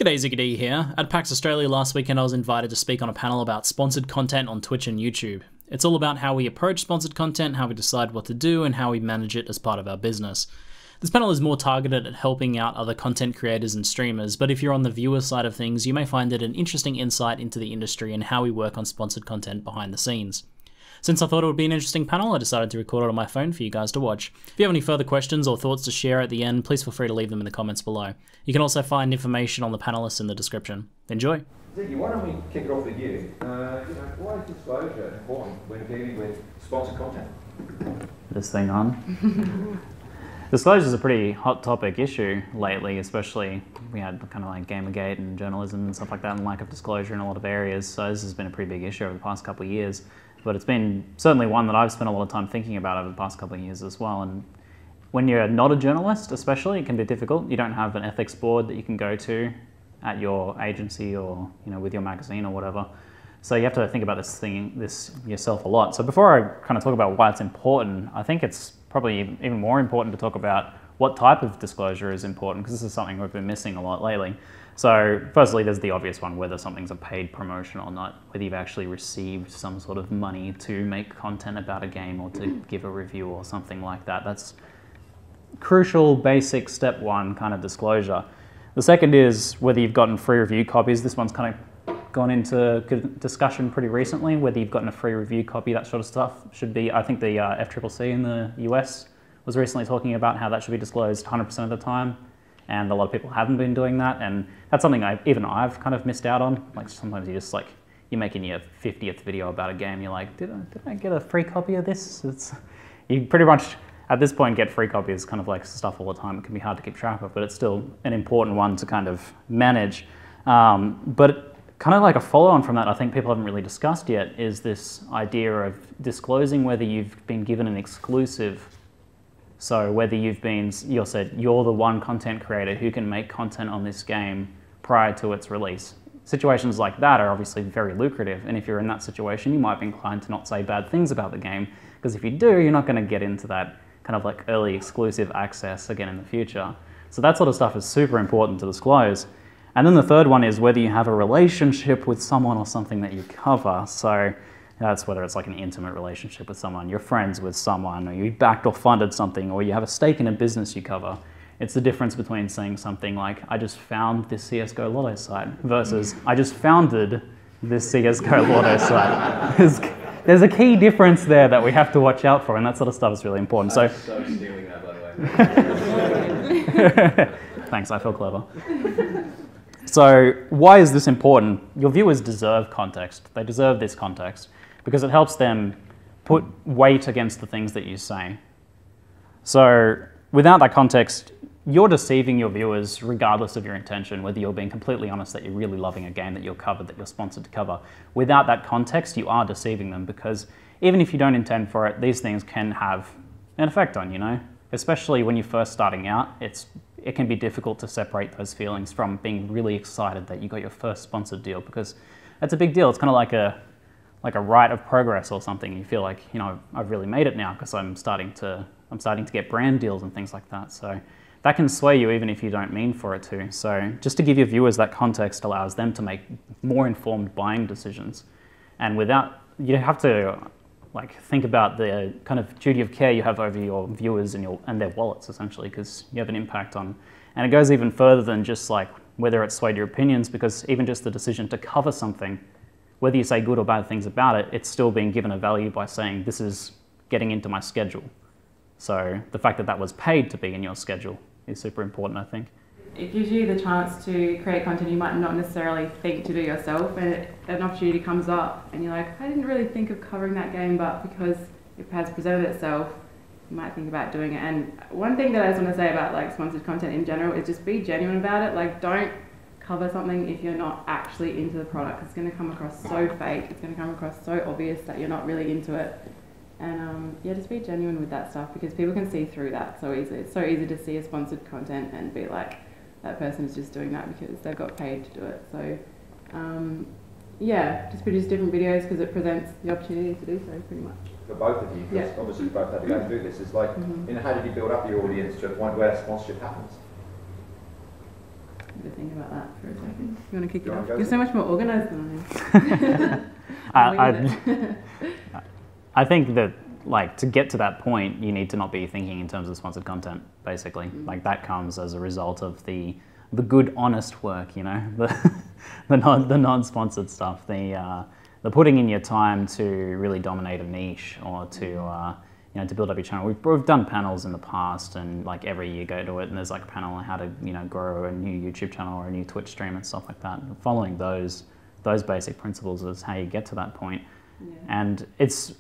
G'day, ZiggyD here. At PAX Australia last weekend I was invited to speak on a panel about sponsored content on Twitch and YouTube. It's all about how we approach sponsored content, how we decide what to do, and how we manage it as part of our business. This panel is more targeted at helping out other content creators and streamers, but if you're on the viewer side of things, you may find it an interesting insight into the industry and how we work on sponsored content behind the scenes. Since I thought it would be an interesting panel, I decided to record it on my phone for you guys to watch. If you have any further questions or thoughts to share at the end, please feel free to leave them in the comments below. You can also find information on the panelists in the description. Enjoy! Ziggy, why don't we kick it off with you? Why is disclosure important when dealing with sponsored content? This thing on? Disclosure is a pretty hot topic issue lately, especially we had kind of like Gamergate and journalism and stuff like that and lack of disclosure in a lot of areas. So this has been a pretty big issue over the past couple of years. But it's been certainly one that I've spent a lot of time thinking about over the past couple of years as well. And when you're not a journalist, especially, it can be difficult. You don't have an ethics board that you can go to at your agency or with your magazine or whatever. So you have to think about this yourself a lot. So before I kind of talk about why it's important, I think it's probably even more important to talk about what type of disclosure is important, because this is something we've been missing a lot lately. So firstly, there's the obvious one, whether something's a paid promotion or not, whether you've actually received some sort of money to make content about a game or to give a review or something like that. That's crucial, basic, step one kind of disclosure. The second is whether you've gotten free review copies. This one's kind of gone into discussion pretty recently, whether you've gotten a free review copy, that sort of stuff should be, I think the FCCC in the US was recently talking about how that should be disclosed 100% of the time. And a lot of people haven't been doing that, and that's something even I've kind of missed out on. Like sometimes you just you're making your 50th video about a game, you're like, did I get a free copy of this? You pretty much at this point get free copies kind of like stuff all the time. It can be hard to keep track of, but it's still an important one to kind of manage. But kind of like a follow-on from that, I think people haven't really discussed yet, is this idea of disclosing whether you've been given an exclusive. So whether you're the one content creator who can make content on this game prior to its release. Situations like that are obviously very lucrative, and if you're in that situation, you might be inclined to not say bad things about the game, because if you do, you're not going to get into that kind of like early exclusive access again in the future. So that sort of stuff is super important to disclose. And then the third one is whether you have a relationship with someone or something that you cover. So that's whether it's like an intimate relationship with someone, you're friends with someone, or you backed or funded something, or you have a stake in a business you cover. It's the difference between saying something like, I just found this CSGO Lotto site, versus I just founded this CSGO Lotto site. There's a key difference there that we have to watch out for, and that sort of stuff is really important. I'm so stealing that, by the way. Thanks, I feel clever. So why is this important? Your viewers deserve context. They deserve this context, because it helps them put weight against the things that you say. So without that context, you're deceiving your viewers regardless of your intention, whether you're being completely honest that you're really loving a game that you're covered, that you're sponsored to cover. Without that context, you are deceiving them, because even if you don't intend for it, these things can have an effect on you, Especially when you're first starting out, it can be difficult to separate those feelings from being really excited that you got your first sponsored deal, because that's a big deal. It's kind of like a rite of progress or something. You feel like, I've really made it now because I'm starting to get brand deals and things like that. So that can sway you even if you don't mean for it to. So just to give your viewers that context allows them to make more informed buying decisions. And you have to think about the kind of duty of care you have over your viewers and their wallets, essentially, because you have an impact on. And it goes even further than just whether it's swayed your opinions, because even just the decision to cover something, whether you say good or bad things about it, it's still being given a value by saying this is getting into my schedule. So the fact that that was paid to be in your schedule is super important, I think. It gives you the chance to create content you might not necessarily think to do yourself, and an opportunity comes up and you're like, I didn't really think of covering that game, but because it has presented itself, you might think about doing it. And one thing that I just want to say about sponsored content in general is just be genuine about it. Don't cover something if you're not actually into the product. It's going to come across so fake, it's going to come across so obvious that you're not really into it. And yeah, just be genuine with that stuff, because people can see through that so easily. It's so easy to see a sponsored content and be like, that person is just doing that because they've got paid to do it. So yeah, just produce different videos because it presents the opportunity to do so, pretty much. For both of you, because obviously you both had to go through this. It's how did you build up your audience to a point where sponsorship happens? To think about that for a second. You want to kick it off? Go. You're so much more organised than I am. I think that, like, to get to that point, you need to not be thinking in terms of sponsored content, basically. Like, that comes as a result of the good, honest work, you know, the non-sponsored stuff, the putting in your time to really dominate a niche, or to you know, to build up your channel. We've done panels in the past, and like every year go to it, and there's like a panel on how to, you know, grow a new YouTube channel or a new Twitch stream and stuff like that. And following those basic principles is how you get to that point. Yeah. And it's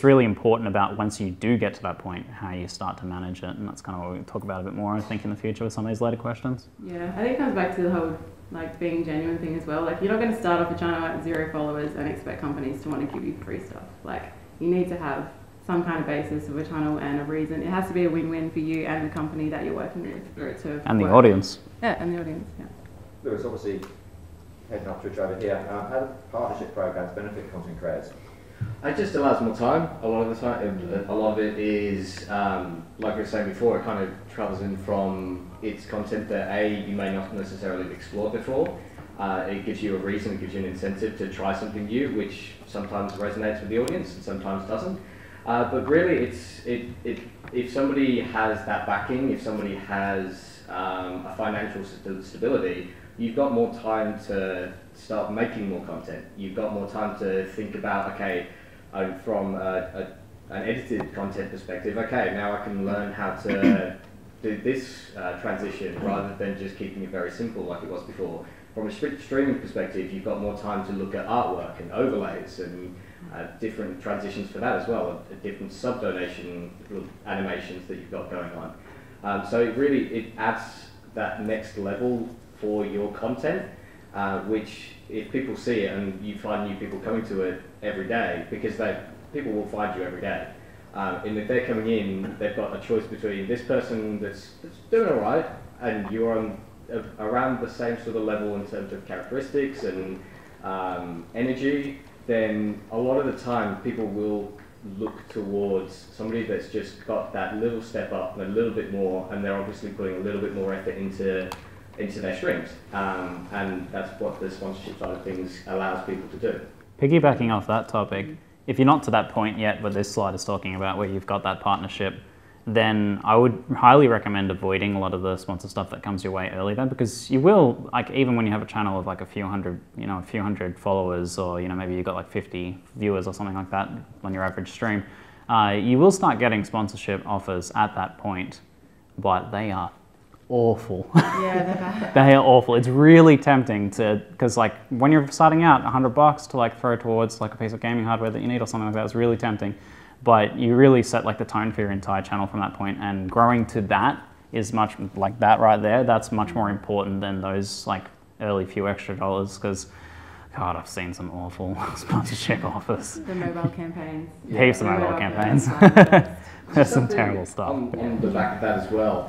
really important about, once you do get to that point, how you start to manage it, and that's kind of what we'll talk about a bit more, I think, in the future with some of these later questions. Yeah, I think it comes back to the whole like being genuine thing as well. Like, you're not going to start off a channel at 0 followers and expect companies to want to give you free stuff. Like, you need to have some kind of basis of a channel and a reason. It has to be a win-win for you and the company that you're working with for it to and work. The audience. Yeah, and the audience. Yeah. Lewis, obviously heading up Twitch over here. How do partnership programs benefit content creators? It just allows more time. A lot of the time, a lot of it is, like I was saying before, it kind of travels in from its content that you may not necessarily have explored before. It gives you a reason, it gives you an incentive to try something new, which sometimes resonates with the audience and sometimes doesn't. But really, if somebody has that backing, if somebody has a financial stability, you've got more time to start making more content. You've got more time to think about, okay, from an edited content perspective, okay, now I can learn how to do this transition rather than just keeping it very simple like it was before. From a streaming perspective, you've got more time to look at artwork and overlays and different transitions for that as well, different sub-donation animations that you've got going on. So it adds that next level for your content, which if people see it, and you find new people coming to it every day, because people will find you every day. And if they're coming in, they've got a choice between this person that's doing all right, and you're on around the same sort of level in terms of characteristics and energy, then a lot of the time people will look towards somebody that's just got that little step up and a little bit more, and they're obviously putting a little bit more effort into their streams. And that's what the sponsorship side of things allows people to do. Piggybacking off that topic, if you're not to that point yet where this slide is talking about, where you've got that partnership, then I would highly recommend avoiding a lot of the sponsor stuff that comes your way early then, because you will, like, even when you have a channel of like a few hundred followers, or, you know, maybe you've got like 50 viewers or something like that on your average stream, you will start getting sponsorship offers at that point, but they are awful. Yeah, they're bad. They are awful. It's really tempting to, because like when you're starting out, $100 to like throw towards like a piece of gaming hardware that you need or something like that is really tempting. But you really set like the tone for your entire channel from that point, and growing to that is much, like that right there, that's much more important than those like early few extra dollars, because God, I've seen some awful sponsorship offers. The mobile campaigns. Heaps of mobile campaigns. There's some terrible stuff. On the back of that as well,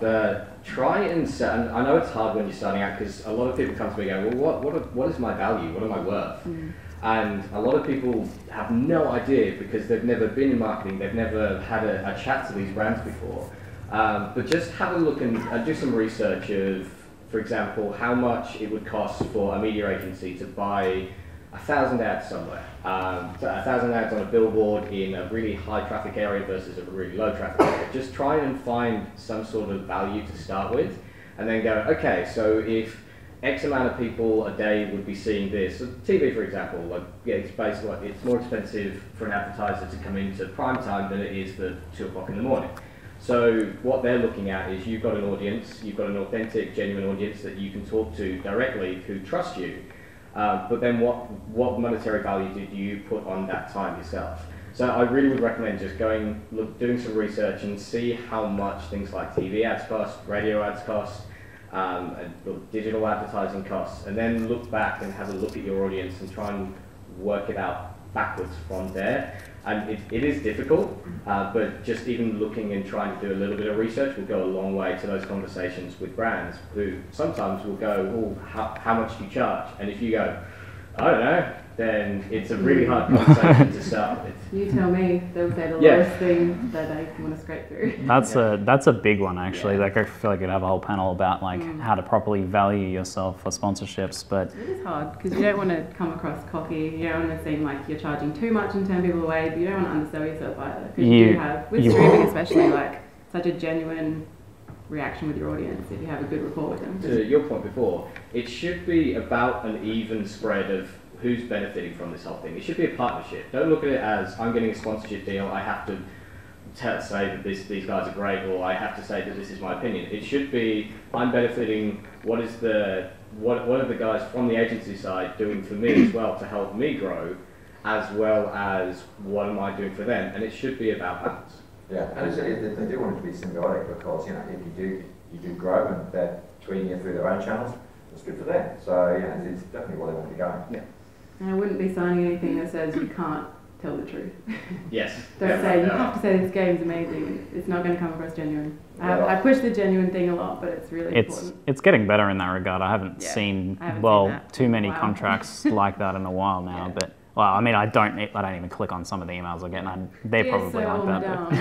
try and set, and I know it's hard when you're starting out, because a lot of people come to me and go, well, what is my value? What am I worth? And a lot of people have no idea, because they've never been in marketing, they've never had a chat to these brands before. But just have a look and do some research of, for example, how much it would cost for a media agency to buy 1,000 ads somewhere. So 1,000 ads on a billboard in a really high traffic area versus a really low traffic area. Just try and find some sort of value to start with, and then go, okay, so if X amount of people a day would be seeing this. So TV, for example, like, yeah, it's basically, it's more expensive for an advertiser to come into prime time than it is for 2 o'clock in the morning. So what they're looking at is, you've got an audience, you've got an authentic, genuine audience that you can talk to directly, who trust you. But then what monetary value did you put on that time yourself? So I really would recommend just doing some research and see how much things like TV ads cost, radio ads cost, and digital advertising costs, and then look back and have a look at your audience and try and work it out backwards from there. And it is difficult, but just even looking and trying to do a little bit of research will go a long way to those conversations with brands, who sometimes will go, oh, how much do you charge? And if you go, I don't know, then it's a really hard conversation to start with. You tell me, they'll say the Yeah. lowest thing that they want to scrape through. That's a big one actually. Yeah. Like I feel like you'd have a whole panel about like how to properly value yourself for sponsorships, but It is hard because you don't want to come across cocky. You don't want to seem like you're charging too much and turn people away, but you don't want to undersell yourself either. Because you do have, with streaming especially, like such a genuine reaction with your audience if you have a good rapport with them. To your point before, it should be about an even spread of who's benefiting from this whole thing. It should be a partnership. Don't look at it as I'm getting a sponsorship deal, I have to say that these guys are great, or I have to say that this is my opinion. It should be I'm benefiting. What are the guys from the agency side doing for me as well to help me grow, as well as what am I doing for them? And it should be about balance. Yeah, and they do want it to be symbiotic because, you know, if you do grow and they're tweeting you through their own channels, it's good for them. So, yeah, it's definitely where they want to be going. Yeah. And I wouldn't be signing anything that says you can't tell the truth. Yes. Don't say you have to say this game's amazing. It's not going to come across genuine. I push the genuine thing a lot, but it's really important. It's getting better in that regard. I haven't seen too many Wow. contracts like that in a while now. Yeah. But well, I mean, I don't even click on some of the emails I get, and they're probably like that. Down. I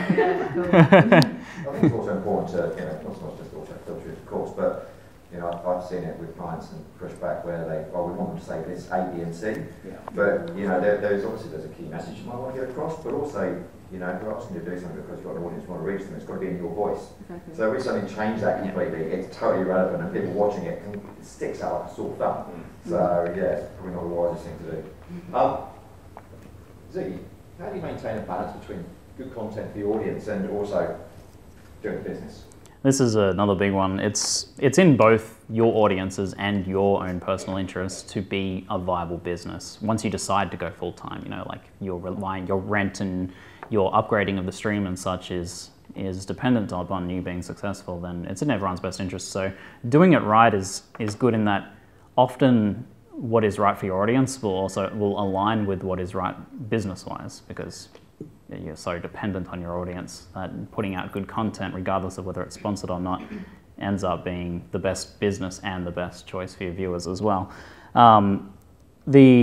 think it's also important to, you know, not just auto filters, of course, but, you know, I've seen it with clients and pushback where we want them to say this A, B, and C. Yeah. But, you know, there's a key message you might want to get across, but also, you know, if you're asking you to do something because you've got an audience you want to reach them, it's got to be in your voice. Exactly. So if we suddenly change that completely, it's totally irrelevant, and people watching it, it sticks out like a sore thumb. So, yeah, it's probably not the wisest thing to do. Ziggy, how do you maintain a balance between good content for the audience and also doing business? This is another big one. It's in both your audiences and your own personal interests to be a viable business. Once you decide to go full time, you know, like your rent and your upgrading of the stream and such is dependent upon you being successful, then it's in everyone's best interest. So doing it right is good in that often what is right for your audience will align with what is right business-wise, because you're so dependent on your audience that putting out good content, regardless of whether it's sponsored or not, ends up being the best business and the best choice for your viewers as well. It's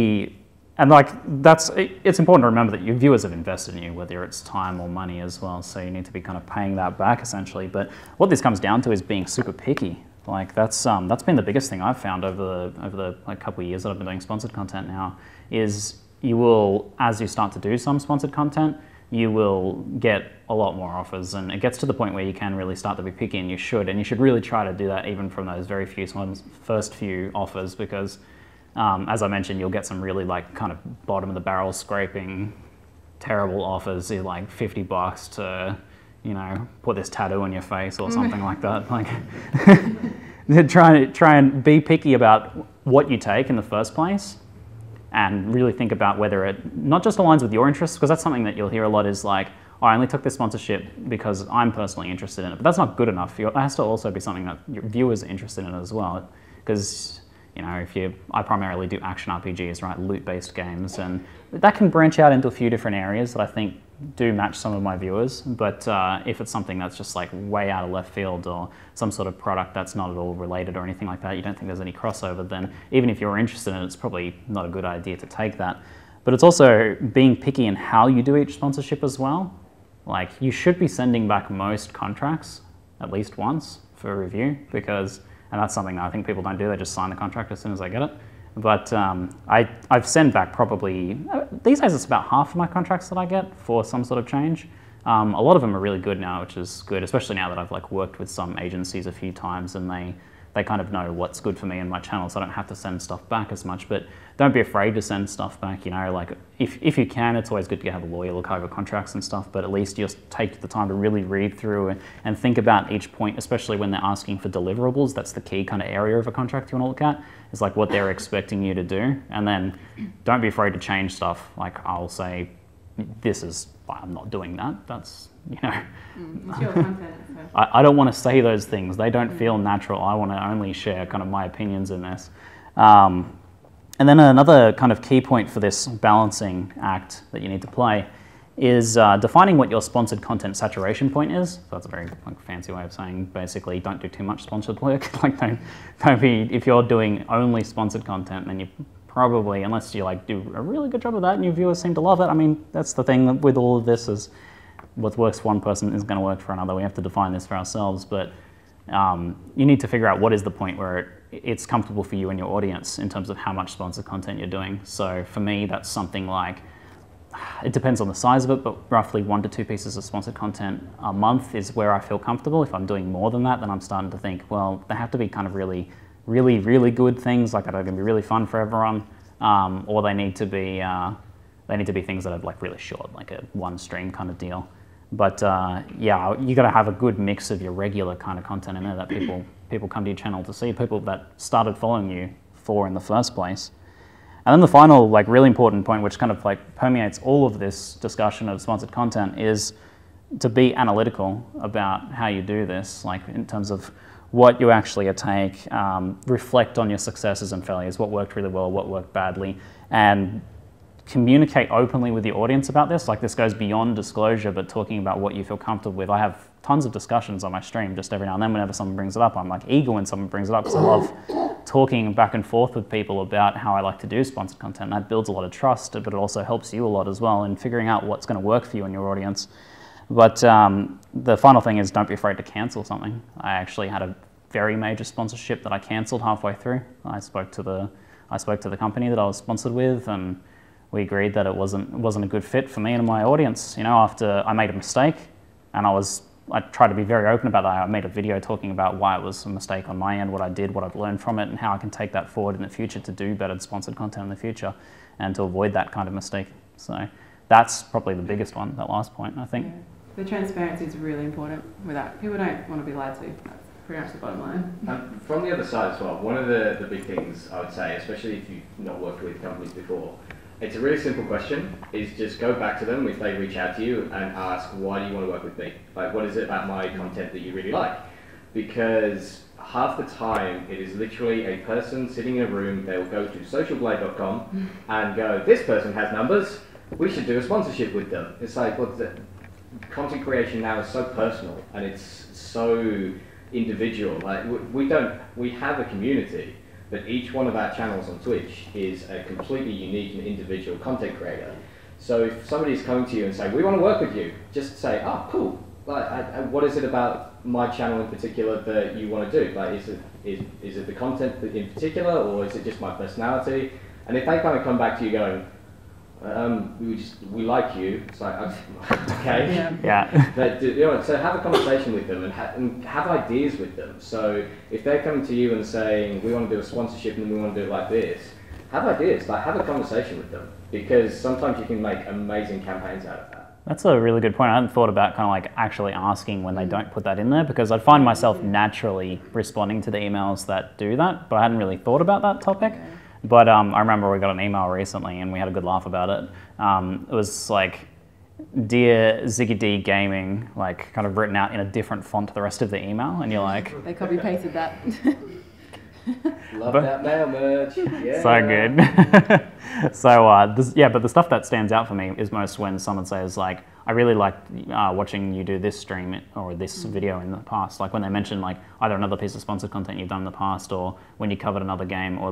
important to remember that your viewers have invested in you, whether it's time or money as well. So you need to be kind of paying that back essentially. But what this comes down to is being super picky. Like that's been the biggest thing I've found over the like couple of years that I've been doing sponsored content now. Is you will, as you start to do some sponsored content, you will get a lot more offers, and it gets to the point where you can really start to be picky, and you should really try to do that even from those very few first few offers, because as I mentioned, you'll get some really like kind of bottom of the barrel scraping terrible offers, like $50 to, you know, put this tattoo on your face or something like that. Like try and be picky about what you take in the first place, and really think about whether it not just aligns with your interests, because that's something that you'll hear a lot is like, oh, I only took this sponsorship because I'm personally interested in it. But that's not good enough. It has to also be something that your viewers are interested in as well, because, you know, I primarily do action RPGs, right, loot-based games, and that can branch out into a few different areas that I think do match some of my viewers. But if it's something that's just like way out of left field, or some sort of product that's not at all related or anything like that, you don't think there's any crossover, then even if you're interested in it, it's probably not a good idea to take that. But it's also being picky in how you do each sponsorship as well. Like, you should be sending back most contracts at least once for review, because, and that's something that I think people don't do, they just sign the contract as soon as they get it. But I've sent back probably, these days it's about half of my contracts that I get for some sort of change. A lot of them are really good now, which is good, especially now that I've like worked with some agencies a few times, and they kind of know what's good for me and my channel, so I don't have to send stuff back as much. But don't be afraid to send stuff back, you know, like if you can, it's always good to have a lawyer look over contracts and stuff, but at least just take the time to really read through and think about each point, especially when they're asking for deliverables. That's the key kind of area of a contract you want to look at, is like what they're expecting you to do. And then don't be afraid to change stuff. Like, I'll say, I'm not doing that. That's, you know, It's your content. So. I don't want to say those things. They don't feel natural. I want to only share kind of my opinions in this. And then another kind of key point for this balancing act that you need to play is defining what your sponsored content saturation point is. So that's a very fancy way of saying basically don't do too much sponsored work. Like don't be, if you're doing only sponsored content, then you probably, unless you like do a really good job of that and your viewers seem to love it. I mean, that's the thing with all of this is what works for one person is going to work for another. We have to define this for ourselves, but you need to figure out what is the point where it's comfortable for you and your audience in terms of how much sponsored content you're doing. So for me, that's something like, it depends on the size of it, but roughly 1 to 2 pieces of sponsored content a month is where I feel comfortable. If I'm doing more than that, then I'm starting to think, well, they have to be kind of really, really, really good things, like that are going to be really fun for everyone, or they need to be things that are like really short, like a one stream kind of deal. But yeah, you got to have a good mix of your regular kind of content in there that people come to your channel to see, people that started following you for in the first place. And then the final, like, really important point, which kind of like permeates all of this discussion of sponsored content, is to be analytical about how you do this, like in terms of what you actually take, reflect on your successes and failures, what worked really well, what worked badly, and communicate openly with your audience about this. Like, this goes beyond disclosure, but talking about what you feel comfortable with. I have tons of discussions on my stream just every now and then whenever someone brings it up. I'm like eager when someone brings it up because I love talking back and forth with people about how I like to do sponsored content. That builds a lot of trust, but it also helps you a lot as well in figuring out what's going to work for you and your audience. But the final thing is, don't be afraid to cancel something. I actually had a very major sponsorship that I cancelled halfway through. I spoke to the company that I was sponsored with, and we agreed that it wasn't a good fit for me and my audience. You know, after I made a mistake, and I tried to be very open about that. I made a video talking about why it was a mistake on my end, what I did, what I've learned from it, and how I can take that forward in the future to do better sponsored content in the future and to avoid that kind of mistake. So that's probably the biggest one, that last point, I think. Yeah. The transparency is really important with that. People don't want to be lied to. That's pretty much the bottom line. From the other side as well, one of the big things I would say, especially if you've not worked with companies before, it's a really simple question, is just go back to them if they reach out to you and ask, why do you want to work with me? Like, what is it about my content that you really like? Because half the time it is literally a person sitting in a room, they will go to socialblade.com and go, this person has numbers, we should do a sponsorship with them. It's like, well, the content creation now is so personal and it's so individual. Like, we have a community, but each one of our channels on Twitch is a completely unique and individual content creator. So if somebody's coming to you and saying, we want to work with you, just say, oh, cool. Like, what is it about my channel in particular that you want to do? Like, is it the content in particular, or is it just my personality? And if they kind of come back to you going, we like you, it's like, okay. Yeah. But, you know, so have a conversation with them and have ideas with them. So if they're coming to you and saying, we want to do a sponsorship and we want to do it like this, have ideas, like have a conversation with them, because sometimes you can make amazing campaigns out of that. That's a really good point. I hadn't thought about kind of like actually asking when they don't put that in there, because I'd find myself naturally responding to the emails that do that, but I hadn't really thought about that topic. But I remember we got an email recently and we had a good laugh about it. It was like, Dear ZiggyD Gaming, like kind of written out in a different font to the rest of the email, and you're like... They copy pasted that. Love that mail merch. Yeah. So good. So but the stuff that stands out for me is most when someone says like, I really liked watching you do this stream or this video in the past. Like when they mention like either another piece of sponsored content you've done in the past, or when you covered another game, or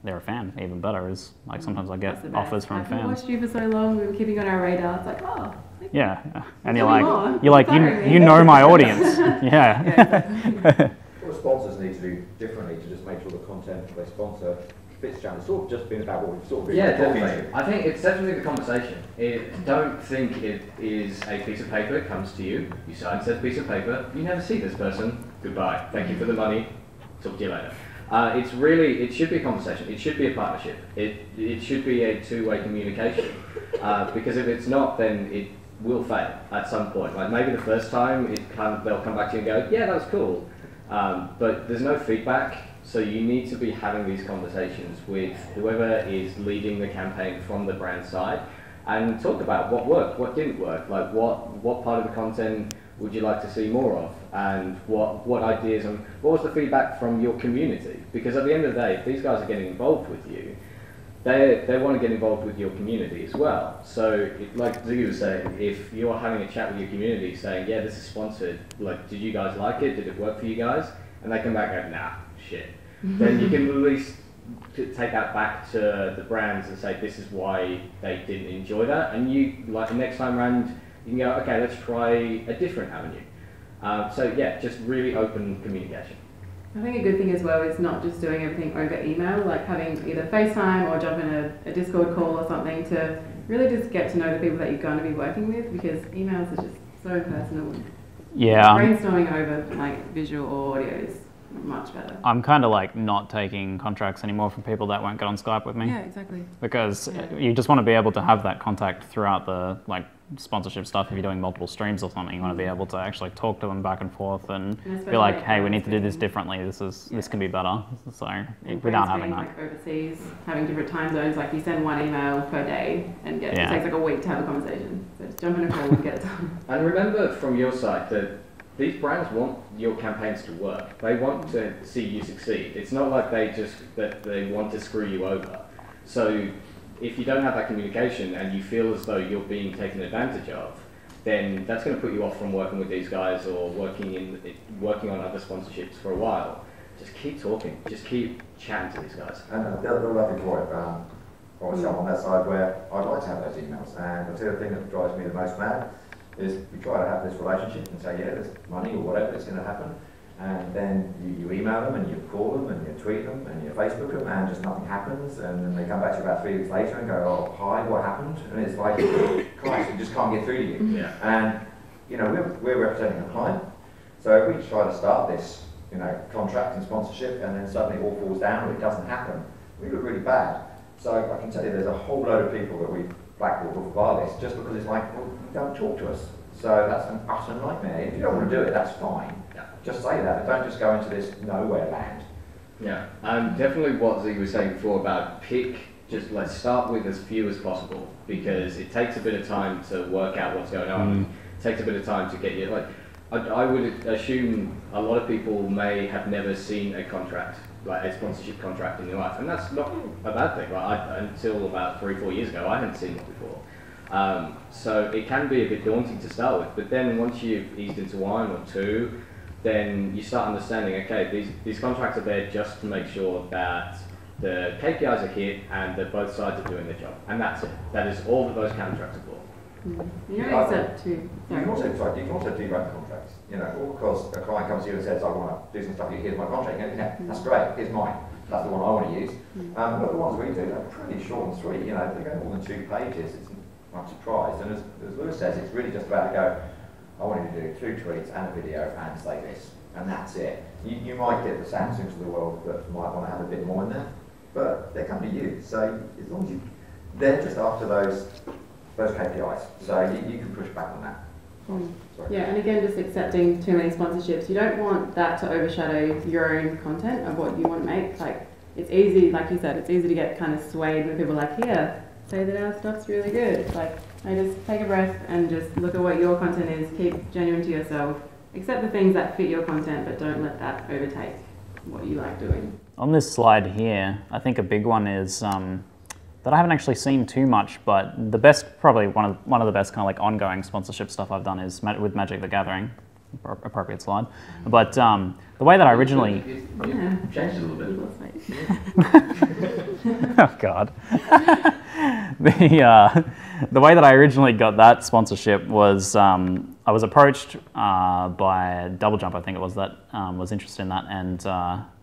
they're a fan. Even better is like sometimes I get offers from fans. I've watched you for so long. We were keeping on our radar. It's like, oh. Yeah, and you're like you know my audience. Yeah. Exactly. What sponsors need to do differently to just make sure the content they sponsor fits channel? It's sort of just been about what we've sort of been talking definitely. I think it's definitely the conversation. Don't think it is a piece of paper that comes to you. You sign said piece of paper. You never see this person. Goodbye. Thank you for the money. Talk to you later. It should be a conversation. It should be a partnership. It should be a two-way communication. Because if it's not, then it will fail at some point. Like maybe the first time they'll come back to you and go, yeah, that was cool. But there's no feedback, so you need to be having these conversations with whoever is leading the campaign from the brand side, and talk about what worked, what didn't work, like what part of the content would you like to see more of, and what ideas and what was the feedback from your community? Because at the end of the day, if these guys are getting involved with you, they want to get involved with your community as well. So, like Ziggy was saying, if you're having a chat with your community saying, yeah, this is sponsored, like, did you guys like it? Did it work for you guys? And they come back and go, nah, shit. Then you can at least take that back to the brands and say this is why they didn't enjoy that, and you like the next time around you can go, okay, let's try a different avenue. So yeah, just really open communication. I think a good thing as well is not just doing everything over email, like having either FaceTime or jump in a Discord call or something to really just get to know the people that you're going to be working with, because emails are just so impersonal. Yeah. Brainstorming over like visual or audio is much better. I'm kind of like not taking contracts anymore from people that won't get on Skype with me. Yeah, exactly. Because you just want to be able to have that contact throughout the like sponsorship stuff. If you're doing multiple streams or something, you want to be able to actually talk to them back and forth and be like, hey, we need to do this differently. This can be better. So without having that. Like overseas, having different time zones, like you send one email per day and it takes like a week to have a conversation. So just jump in a call and get it done. And remember from your side that these brands want your campaigns to work. They want to see you succeed. It's not like they want to screw you over. So if you don't have that communication and you feel as though you're being taken advantage of, then that's going to put you off from working with these guys or working on other sponsorships for a while. Just keep talking. Just keep chatting to these guys. And the other point, obviously I'm on that side where I'd like to have those emails. And I'll tell you the thing that drives me the most mad is we try to have this relationship and say, yeah, there's money or whatever that's going to happen, and then you email them and you call them and you tweet them and you Facebook them and just nothing happens, and then they come back to you about 3 weeks later and go, oh, hi, what happened? And it's like, Christ, we just can't get through to you. Yeah. And, you know, we're representing a client, so if we try to start this, you know, contract and sponsorship and then suddenly it all falls down or it doesn't happen, we look really bad. So I can tell you there's a whole load of people that we've blackballed off of our list just because it's like, well, you don't talk to us. So that's an utter nightmare. If you don't want to do it, that's fine. Yeah. Just say that, but don't just go into this nowhere land. Yeah, and definitely what Ziggy was saying before about just let's start with as few as possible, because it takes a bit of time to work out what's going on. It takes a bit of time to get you, like, I would assume a lot of people may have never seen a contract, like a sponsorship contract in their life, and that's not a bad thing. Like until about 3 or 4 years ago, I hadn't seen it before. So it can be a bit daunting to start with, but then once you've eased into 1 or 2, then you start understanding, okay, these contracts are there just to make sure that the KPIs are hit and that both sides are doing their job, and that's it. That is all that those contracts are for. You know, except you can also debug contracts. You know, all because a client comes to you and says, I want to do some stuff, here's my contract. You go, yeah, that's great, here's mine. That's the one I want to use. But the ones we do, they're pretty short and sweet. You know, they go more than 2 pages. I'm surprised, and as Lewis says, it's really just about to go, I want you to do 2 tweets and a video and say this, and that's it. You might get the Samsungs of the world that might want to have a bit more in there, but they're coming to you, so as long as they're just after those KPIs, so you can push back on that. Yeah, and again, just accepting too many sponsorships, you don't want that to overshadow your own content of what you want to make. Like, it's easy, like you said, it's easy to get kind of swayed with people like, here, say that our stuff's really good. It's like, I just take a breath and just look at what your content is, keep genuine to yourself, accept the things that fit your content, but don't let that overtake what you like doing. On this slide here, I think a big one is that I haven't actually seen too much, but the best, probably one of the best kind of like ongoing sponsorship stuff I've done is with Magic the Gathering. Appropriate slide. But the way that I originally... Changed a little bit. Oh God. The way that I originally got that sponsorship was I was approached by DoubleJump, I think it was, that was interested in that, and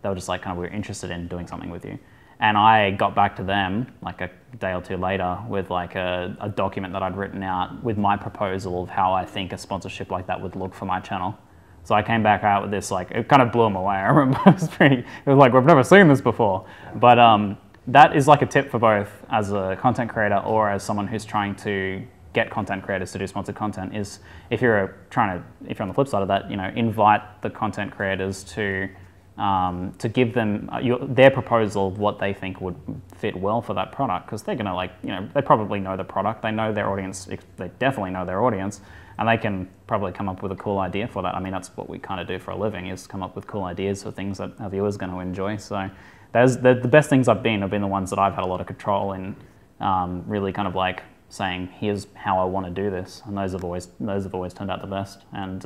they were just like, kind of, we're interested in doing something with you. And I got back to them like a day or 2 later with like a document that I'd written out with my proposal of how I think a sponsorship like that would look for my channel. So I came back out with this, like, it kind of blew them away. I remember it was like, we've never seen this before. But that is like a tip for both as a content creator or as someone who's trying to get content creators to do sponsored content, is if you're on the flip side of that, you know, invite the content creators to give them their proposal of what they think would fit well for that product, because they're gonna, like, you know, they probably know the product, they know their audience, they definitely know their audience, and they can probably come up with a cool idea for that. I mean, that's what we kind of do for a living, is come up with cool ideas for things that our viewers are going to enjoy. So the best things have been the ones that I've had a lot of control in, really kind of like saying, here's how I want to do this, and those have always turned out the best. And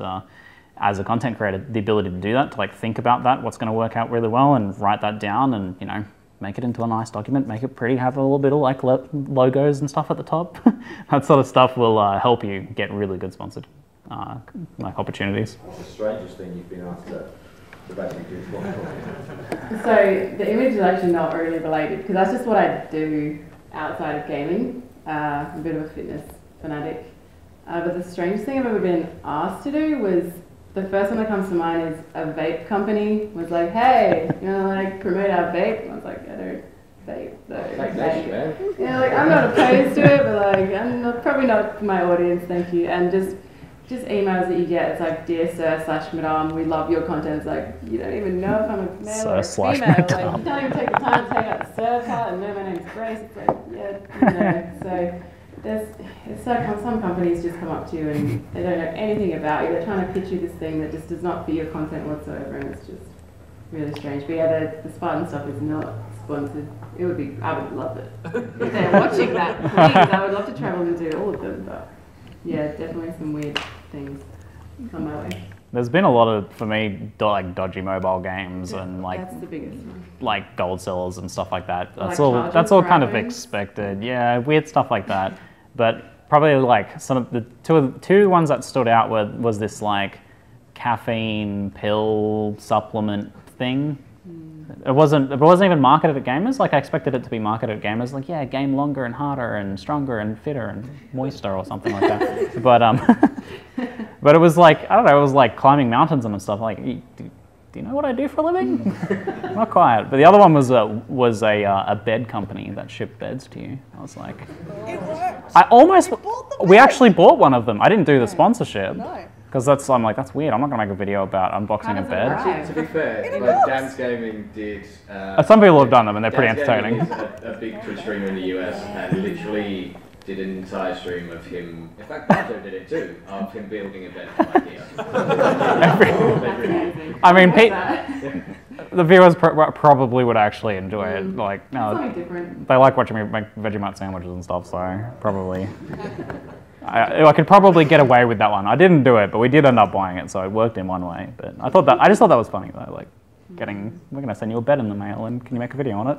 as a content creator, the ability to do that, to like think about that, what's going to work out really well, and write that down, and, you know, make it into a nice document, make it pretty, have a little bit of like logos and stuff at the top. That sort of stuff will help you get really good sponsored like opportunities. What's the strangest thing you've been asked to basically do sponsored content? So the image is actually not really related because that's just what I do outside of gaming. I'm a bit of a fitness fanatic. But the strangest thing I've ever been asked to do was, the first one that comes to mind is a vape company was like, hey, you know, like promote our vape. And I was like, I don't vape though. Like that, man. Yeah, like I'm not opposed to it, but like I'm not, probably not my audience, thank you. And just emails that you get, it's like, dear sir/madam, we love your content. It's like, you don't even know if I'm a male or a female. Like, you can't even take the time to take out the sir part and know my name's Grace. It's like, yeah, you know. So it's like some companies just come up to you and they don't know anything about you. They're trying to pitch you this thing that just does not fit your content whatsoever, and it's just really strange. But yeah, the Spartan stuff is not sponsored. It would be, I would love it. If they're watching that, please, I would love to travel and do all of them, but yeah, definitely some weird things come my way. There's been a lot of, for me, like dodgy mobile games and like that's the biggest one. Like gold sellers and stuff like that. That's like that's all kind of iPhones? expected. Yeah, weird stuff like that. But probably like some of the two ones that stood out was this like caffeine pill supplement thing. It wasn't even marketed at gamers. Like I expected it to be marketed at gamers. Like, yeah, game longer and harder and stronger and fitter and moister or something like that. But it was like, I don't know, it was like climbing mountains and stuff. Like, do you know what I do for a living? Not quite. But the other one was a bed company that shipped beds to you. I was like, It works. we actually bought one of them. I didn't do the sponsorship. No. Because I'm like, that's weird. I'm not going to make a video about unboxing a bed. Actually, to be fair, It like works. Dance Gaming did. Some people have done them and they're pretty Dance Gaming entertaining. is a big Twitch streamer in the US and literally did an entire stream of him. In fact, Banjo did it too, of him building a bed from IKEA. That's amazing. I mean, That. the viewers probably would actually enjoy it. Like, It's no, something different. they like watching me make Vegemite sandwiches and stuff, so probably. I could probably get away with that one. I didn't do it, but we did end up buying it, so it worked in one way. But I just thought that was funny though. Like, we're going to send you a bed in the mail, and can you make a video on it?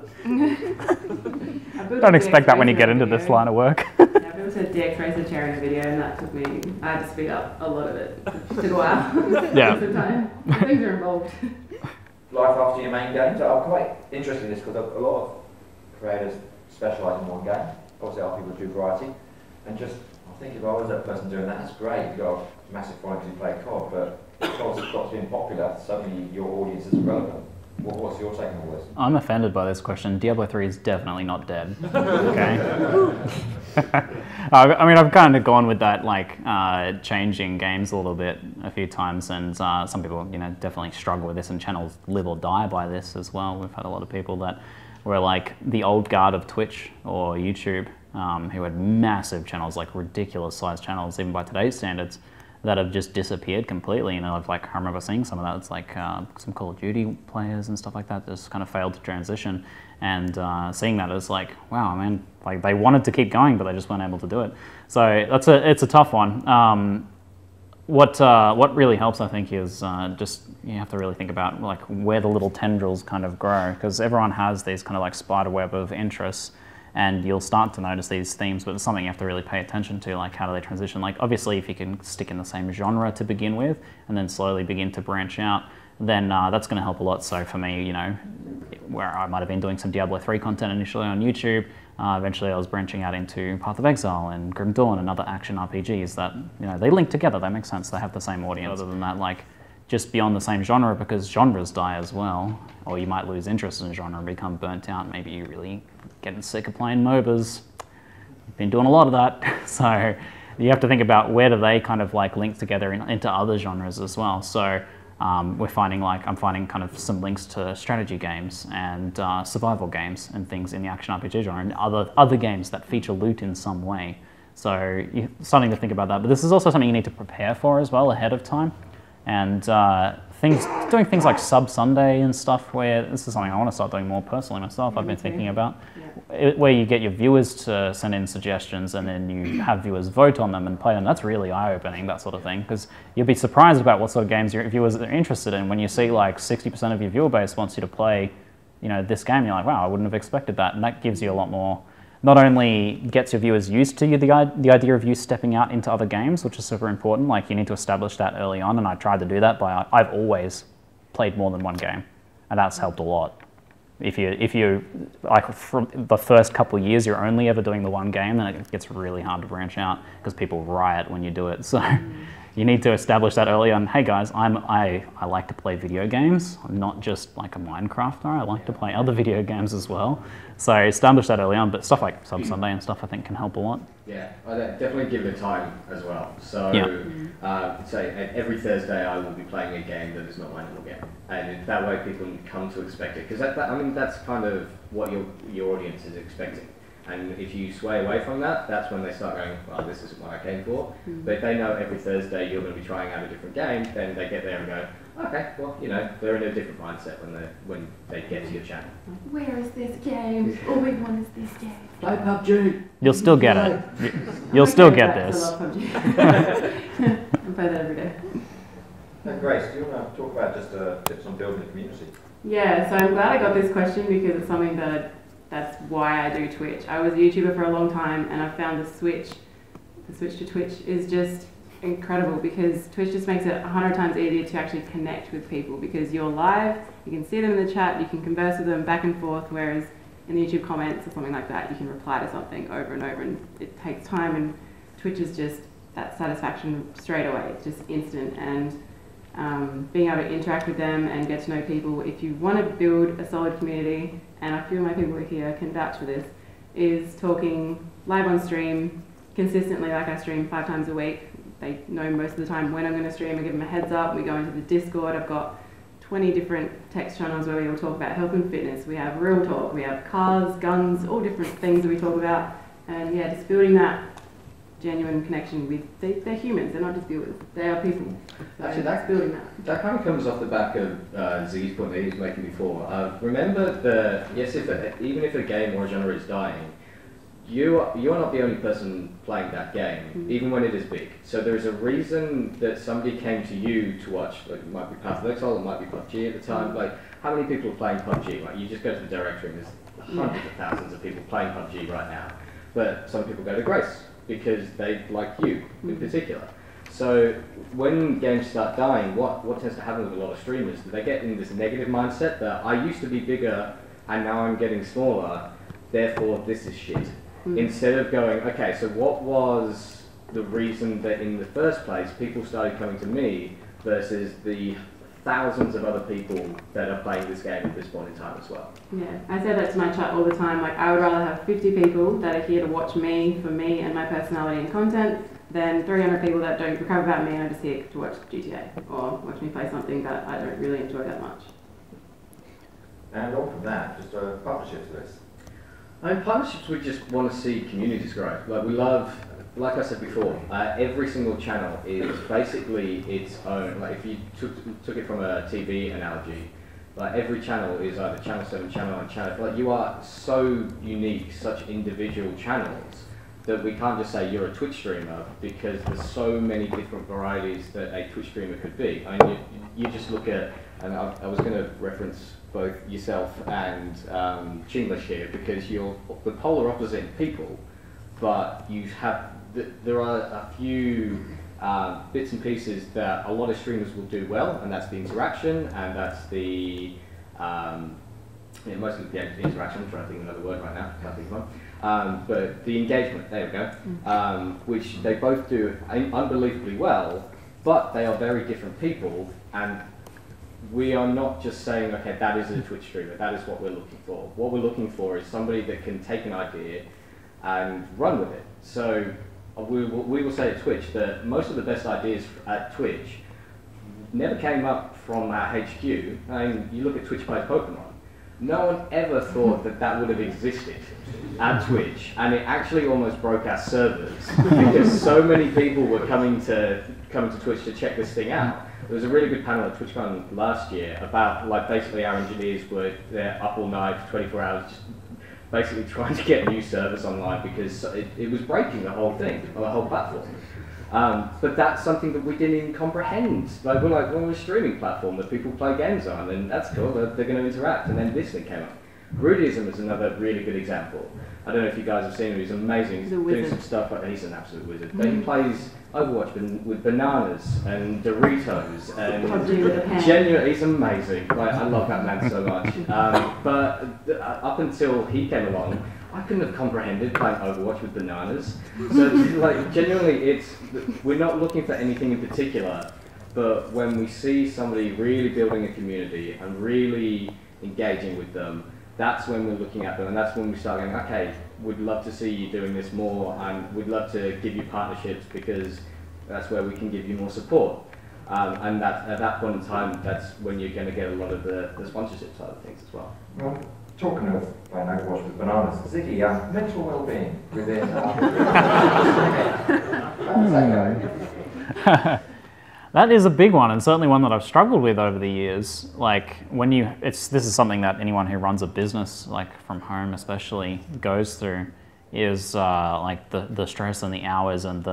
Don't expect that when you get into this line of work. Yeah, I built a DX Racer chair in a video, and that took me, I had to speed up a lot of it. It took a while. Yeah. Most of the time. Things are involved. Life after your main game. So I'm quite interested in this because a lot of creators specialise in one game. Obviously, other people do variety. And just, I think if I was that person doing that, that's great. You've got a massive following because you play COD, but because COD's been popular, suddenly your audience is relevant. What's your take on all this? I'm offended by this question. Diablo 3 is definitely not dead. Okay. I mean, I've kind of gone with that, like changing games a little bit a few times, and some people, you know, definitely struggle with this, and channels live or die by this as well. We've had a lot of people that were like the old guard of Twitch or YouTube, who had massive channels, like ridiculous sized channels, even by today's standards, that have just disappeared completely. You know, I remember seeing some of that. It's like some Call of Duty players and stuff like that just kind of failed to transition, and seeing that as like, wow, man, like they wanted to keep going, but they just weren't able to do it. So it's a tough one. What really helps, I think, is just you have to really think about like where the little tendrils kind of grow, because everyone has these kind of like spider web of interests. And you'll start to notice these themes, but it's something you have to really pay attention to, like how do they transition. Like obviously if you can stick in the same genre to begin with and then slowly begin to branch out, then that's going to help a lot. So for me, you know, where I might have been doing some Diablo 3 content initially on YouTube, eventually I was branching out into Path of Exile and Grim Dawn and other action RPGs that, you know, they link together, they make sense, they have the same audience. Other than that, like just beyond the same genre, because genres die as well, or you might lose interest in genre and become burnt out. Maybe you really getting sick of playing MOBAs. I've been doing a lot of that. So you have to think about where do they kind of like link together into other genres as well. So I'm finding kind of some links to strategy games and survival games and things in the action RPG genre, and other games that feature loot in some way. So you're starting to think about that. But this is also something you need to prepare for as well ahead of time. And doing things like Sub Sunday and stuff, where this is something I want to start doing more personally myself. I've been thinking about where you get your viewers to send in suggestions and then you have viewers vote on them and play them. That's really eye-opening, that sort of thing, because you'll be surprised about what sort of games your viewers are interested in when you see like 60% of your viewer base wants you to play, you know, this game, you're like, wow, I wouldn't have expected that. And that gives you a lot more, not only gets your viewers used to the idea of you stepping out into other games, which is super important. Like, you need to establish that early on, and I tried to do that by, I've always played more than one game, and that's helped a lot. If you like, from the first couple of years, you're only ever doing the one game, then it gets really hard to branch out because people riot when you do it. So you need to establish that early on. Hey guys, I like to play video games. I'm not just like a Minecrafter. I like to play other video games as well. So establish that early on. But stuff like Sub Sunday and stuff, I think, can help a lot. Yeah, I definitely give it time as well. So, say every Thursday I will be playing a game that is not my normal game, and that way people come to expect it. Because I mean, that's kind of what your audience is expecting. And if you sway away from that, that's when they start going, well, this isn't what I came for. But if they know every Thursday you're going to be trying out a different game, then they get there and go, okay, well, you know, they're in a different mindset when they get to your channel. Where is this game? All we want is this game. Play PUBG. You'll still get it. You'll still get this. I love PUBG. I play that every day. Grace, do you want to talk about just tips on building a community? Yeah, so I'm glad I got this question because it's something that's why I do Twitch. I was a YouTuber for a long time, and I found the switch to Twitch is just incredible because Twitch just makes it 100 times easier to actually connect with people because you're live, you can see them in the chat, you can converse with them back and forth, whereas in the YouTube comments or something like that, you can reply to something over and over, and it takes time, and Twitch is just that satisfaction straight away. It's just instant, and being able to interact with them and get to know people. If you want to build a solid community, and a few of my people here can vouch for this, is talking live on stream consistently. Like, I stream 5 times a week. They know most of the time when I'm going to stream. I give them a heads up. We go into the Discord. I've got 20 different text channels where we all talk about health and fitness. We have real talk. We have cars, guns, all different things that we talk about. And yeah, just building that genuine connection with, they're humans, they're not just viewers, they are people. So actually, that's building that. That kind of comes off the back of Ziggy's point that he was making before. Remember yes, even if a game or a genre is dying, you are not the only person playing that game, even when it is big. So there is a reason that somebody came to you to watch. Like, it might be Path of Exile, it might be PUBG at the time. Like, how many people are playing PUBG? Like, you just go to the directory and there's hundreds of thousands of people playing PUBG right now. But some people go to Grace because they like you in particular. So when games start dying, what tends to happen with a lot of streamers, they get in this negative mindset that I used to be bigger and now I'm getting smaller, therefore this is shit. Instead of going, okay, so what was the reason that in the first place people started coming to me versus the thousands of other people that are playing this game at this point in time as well. Yeah, I say that to my chat all the time. Like, I would rather have 50 people that are here to watch me for me and my personality and content than 300 people that don't care about me and are just here to watch GTA or watch me play something that I don't really enjoy that much. And on from that, just partnerships with this. Partnerships, we just want to see communities grow. Like, we love, like I said before, every single channel is basically its own. Like, if you took it from a TV analogy, like, every channel is either Channel 7, Channel 9, Channel. Like, you are so unique, such individual channels that we can't just say you're a Twitch streamer because there's so many different varieties that a Twitch streamer could be. I mean, you just look at, and I was going to reference both yourself and Chinglish here because you're the polar opposite in people, but you have. There are a few bits and pieces that a lot of streamers will do well, and that's the interaction, and that's the mostly the interaction. I'm trying to think of another word right now. Can't think of one. But the engagement. There we go. Which they both do unbelievably well, but they are very different people, and we are not just saying, okay, that is a Twitch streamer. That is what we're looking for. What we're looking for is somebody that can take an idea and run with it. So we will say at Twitch that most of the best ideas at Twitch never came up from our HQ. I mean, you look at Twitch Plays Pokemon. No one ever thought that that would have existed at Twitch, and it actually almost broke our servers because so many people were coming to Twitch to check this thing out. There was a really good panel at TwitchCon last year about, like, basically our engineers were there up all night for 24 hours just basically trying to get new servers online because it was breaking the whole thing, the whole platform. But that's something that we didn't even comprehend. Like we're a streaming platform that people play games on, and that's cool. They're going to interact. And then this thing came up. Rudyism is another really good example. I don't know if you guys have seen him. He's amazing. He's doing some stuff. He's an absolute wizard. But he plays Overwatch with bananas and Doritos and genuinely, he's amazing. Like, I love that man so much. But up until he came along, I couldn't have comprehended playing Overwatch with bananas. So, like, genuinely, we're not looking for anything in particular, but when we see somebody really building a community and really engaging with them, that's when we're looking at them, and that's when we start going, okay, we'd love to see you doing this more, and we'd love to give you partnerships because that's where we can give you more support. And at that point in time, that's when you're going to get a lot of the sponsorship side of things as well. Well, talking of playing Overwatch with bananas, Ziggy, mental well-being within. That is a big one, and certainly one that I've struggled with over the years. Like this is something that anyone who runs a business, like from home especially, goes through, is like the stress and the hours and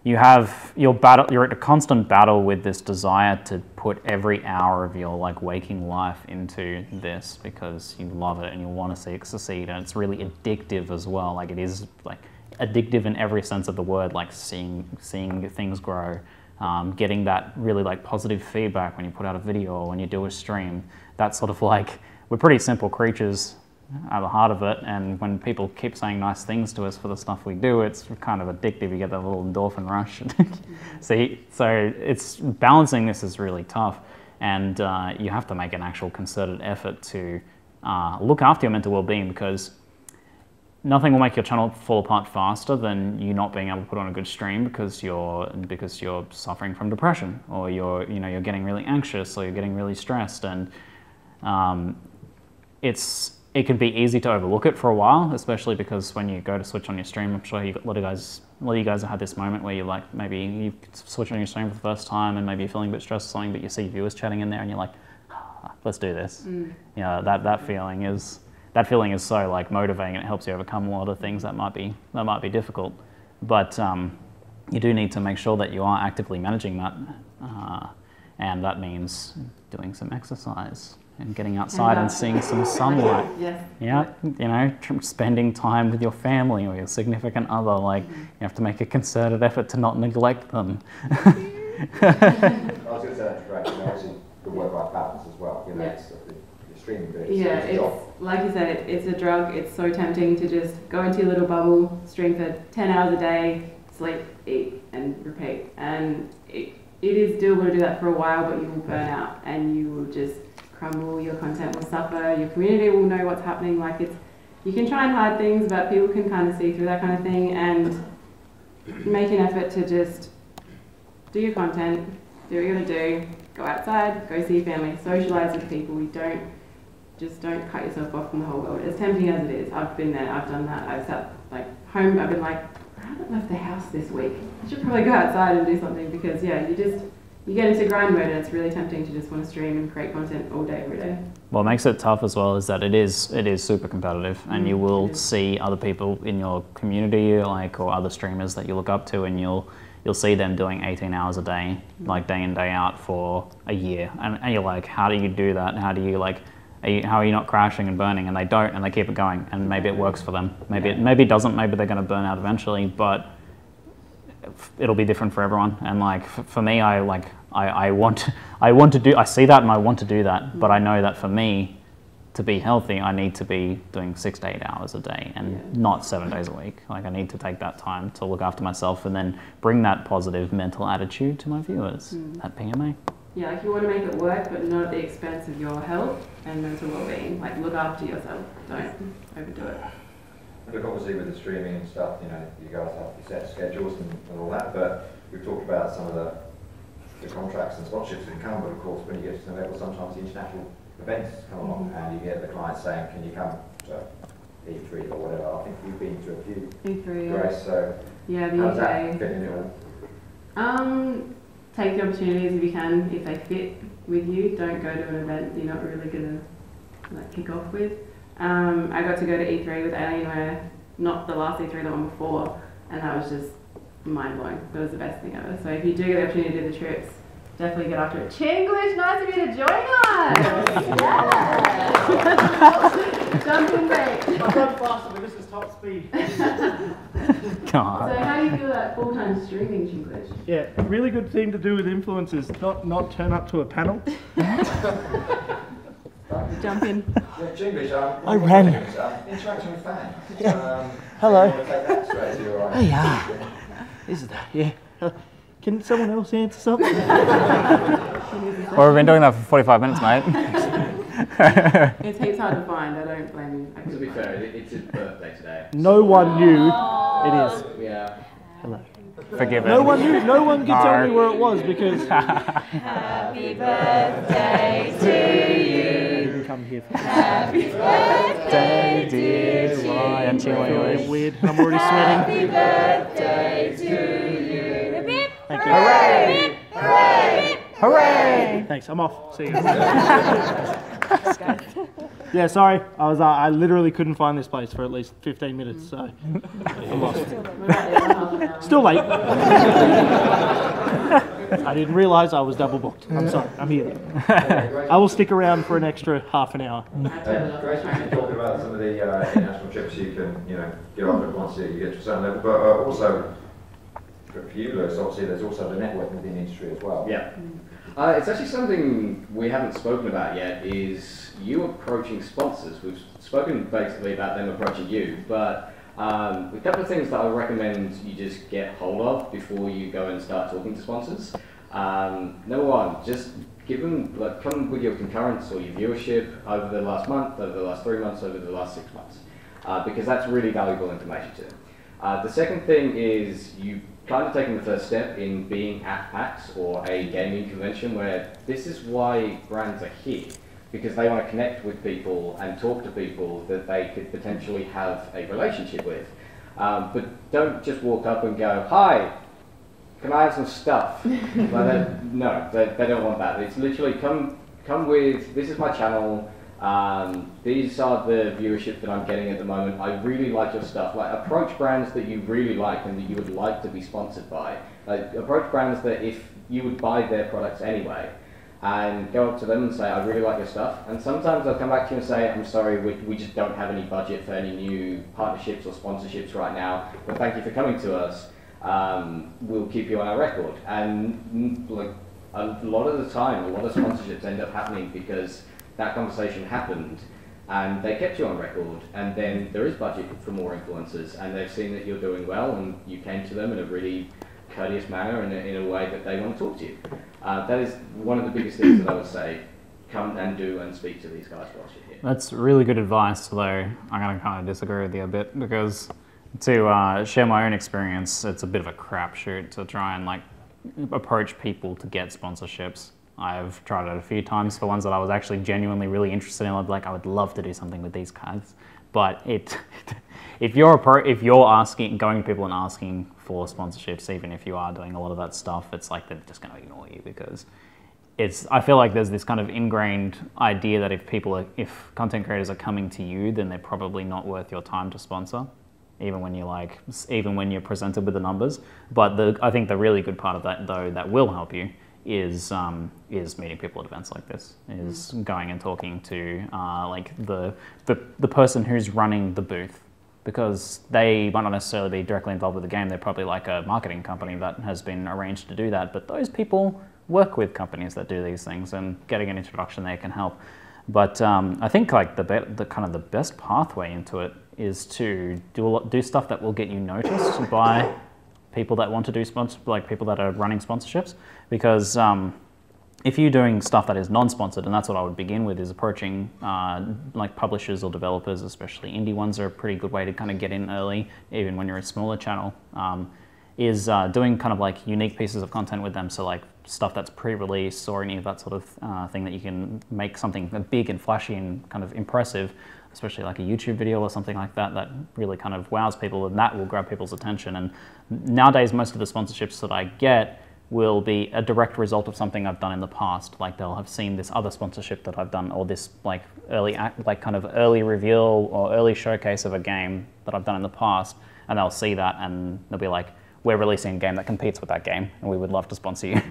you're at a constant battle with this desire to put every hour of your like waking life into this because you love it and you want to see it succeed, and it's really addictive as well. Like it is like addictive in every sense of the word, like seeing things grow. Getting that really like positive feedback when you put out a video or when you do a stream. That's sort of like, we're pretty simple creatures at the heart of it, and when people keep saying nice things to us for the stuff we do, it's kind of addictive. You get that little endorphin rush. So it's balancing this is really tough, and you have to make an actual concerted effort to look after your mental well-being, because nothing will make your channel fall apart faster than you not being able to put on a good stream because you're suffering from depression, or you're getting really anxious, or you're getting really stressed, and it can be easy to overlook it for a while, especially because when you go to switch on your stream, I'm sure a lot of you guys have had this moment where you like, maybe you switch on your stream for the first time and maybe you're feeling a bit stressed or something, but you see viewers chatting in there and you're like, let's do this. That feeling is so like motivating, and it helps you overcome a lot of things that might be difficult. But you do need to make sure that you are actively managing that, and that means doing some exercise and getting outside and seeing some sunlight. Yes. Yeah, spending time with your family or your significant other. Like you have to make a concerted effort to not neglect them. I was going to say that's great. Obviously, the work-life balance as well. It's streaming bit. It's like you said, it's a drug. It's so tempting to just go into your little bubble, stream for 10 hours a day, sleep, eat, and repeat. And it is doable to do that for a while, but you will burn out and you will just crumble. Your content will suffer. Your community will know what's happening. Like you can try and hide things, but people can kind of see through that kind of thing. And make an effort to just do your content, do what you're gonna do, go outside, go see your family, socialize with people. Just don't cut yourself off from the whole world. As tempting as it is, I've been there, I've done that. I've sat like home, I've been like, I haven't left the house this week. I should probably go outside and do something, because you get into grind mode and it's really tempting to just want to stream and create content all day, every day. What makes it tough as well is that it is super competitive, and you will see other people in your community, like, or other streamers that you look up to, and you'll see them doing 18 hours a day, like day in, day out for a year. And you're like, how do you do that? How do you like, how are you not crashing and burning? And they don't, and they keep it going, and maybe it works for them. Maybe it doesn't, maybe they're gonna burn out eventually, but it'll be different for everyone. And like, for me, I see that and I want to do that, but I know that for me, to be healthy, I need to be doing 6 to 8 hours a day and not 7 days a week. Like, I need to take that time to look after myself and then bring that positive mental attitude to my viewers at PMA. Yeah, like you want to make it work, but not at the expense of your health and mental well-being. Like, look after yourself, don't overdo it. Look, obviously with the streaming and stuff, you guys have your set schedules and all that, but we've talked about some of the contracts and sponsorships that come, but of course when you get to the level, sometimes the international events come along and you get the client saying, can you come to E3 or whatever. I think you've been to a few. E3, Grace, so yeah, the how's UK. that fit in it all? Take the opportunities if you can, if they fit with you. Don't go to an event you're not really going to like kick off with. I got to go to E3 with Alienware, not the last E3, the one before, and that was just mind-blowing. It was the best thing ever. So if you do get the opportunity to do the trips, definitely get after it. Chinglish, nice of you to join us! Yeah! Jumping great. I've gone faster, but this is top speed. God. So how do you feel about full-time streaming Chinglish? Yeah, really good thing to do with influencers, not turn up to a panel. Jump in. Yeah, Chinglish, I ran. Interaction with fans. Hello. You want to take that straight, you're all right. Hey, is that? Yeah. Can someone else answer something? Well, we've been doing that for 45 minutes, mate. It's heaps hard to find, I don't blame you. To be fair, it's his birthday today. No one knew it is. Yeah. Hello. Forgive No it. one knew. No one could tell me where it was because. Happy birthday to you. Come here. Happy birthday, dear Ryan Feeling weird. I'm already sweating. Happy birthday to you. Thank you. Hooray! Hooray! Hooray! Thanks. I'm off. See you. Yeah, sorry. I literally couldn't find this place for at least 15 minutes, so I'm lost. Still late. I didn't realise I was double booked. I'm sorry. I'm here. I will stick around for an extra half an hour. Grace, we can talk about some of the international trips you can, get off at once you get to a certain level, but also for you, Lewis, obviously there's also the networking within the industry as well. Yeah. It's actually something we haven't spoken about yet, is you approaching sponsors. We've spoken basically about them approaching you, but a couple of things that I recommend you just get hold of before you go and start talking to sponsors. Number one, just give them, come with your concurrence or your viewership over the last month, over the last 3 months, over the last 6 months, because that's really valuable information to them. The second thing is you kind of taking the first step in being at PAX or a gaming convention, where this is why brands are here, because they want to connect with people and talk to people that they could potentially have a relationship with. But don't just walk up and go, "Hi, can I have some stuff?" No, they don't want that. It's literally come with, this is my channel. These are the viewership that I'm getting at the moment. I really like your stuff. Approach brands that you really like and that you would like to be sponsored by. Approach brands that if you would buy their products anyway, and go up to them and say, "I really like your stuff." And sometimes they'll come back to you and say, "I'm sorry, we just don't have any budget for any new partnerships or sponsorships right now, but thank you for coming to us. We'll keep you on our record." And a lot of the time, a lot of sponsorships end up happening because that conversation happened and they kept you on record, and then there is budget for more influencers, and they've seen that you're doing well and you came to them in a really courteous manner and in a way that they want to talk to you. That is one of the biggest things that I would say. Come and do and speak to these guys whilst you're here. That's really good advice, though I'm going to kind of disagree with you a bit, because to share my own experience, it's a bit of a crapshoot to try and approach people to get sponsorships. I've tried it a few times for ones that I was actually genuinely really interested in. I'd be like, I would love to do something with these guys. But if you're going to people and asking for sponsorships, even if you are doing a lot of that stuff, it's like they're just going to ignore you, because I feel like there's this kind of ingrained idea that if content creators are coming to you, then they're probably not worth your time to sponsor, even when you're presented with the numbers. But I think the really good part of that, though, that will help you is meeting people at events like this, is going and talking to the person who's running the booth, because they might not necessarily be directly involved with the game. They're probably like a marketing company that has been arranged to do that, but those people work with companies that do these things, and getting an introduction there can help. But I think the best pathway into it is to do stuff that will get you noticed by people that want to do people that are running sponsorships, because if you're doing stuff that is non-sponsored, and that's what I would begin with, is approaching publishers or developers, especially indie ones are a pretty good way to kind of get in early, even when you're a smaller channel, is doing kind of unique pieces of content with them. So stuff that's pre-release or any of that sort of thing that you can make something big and flashy and kind of impressive, especially like a YouTube video or something like that, that really kind of wows people, and that will grab people's attention. And nowadays, most of the sponsorships that I get will be a direct result of something I've done in the past. Like they'll have seen this other sponsorship that I've done, or this early reveal or early showcase of a game that I've done in the past, and they'll see that and they'll be like, we're releasing a game that competes with that game, and we would love to sponsor you.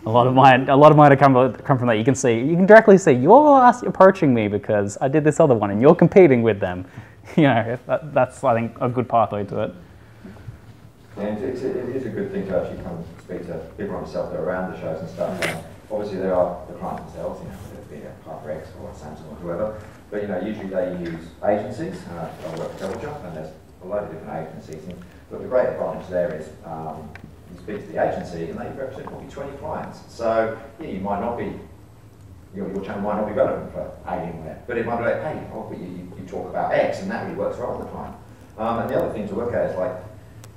A lot of mine have come from that. You can directly see you're approaching me because I did this other one, and you're competing with them. You know, that's I think a good pathway to it. And it is a good thing to actually come and speak to people like myself that are around the shows and stuff. Obviously, there are the clients themselves, you know, whether it be a PAX or Samsung or whoever. But you know, usually they use agencies. I work for DoubleJump, and there's a load of different agencies. But the great advantage there is you speak to the agency, and they represent probably 20 clients. So yeah, you might not be. Your channel might not be relevant for Alienware, but it might be like, hey, but you talk about X, and that really works for all the time. And the other thing to look at is like,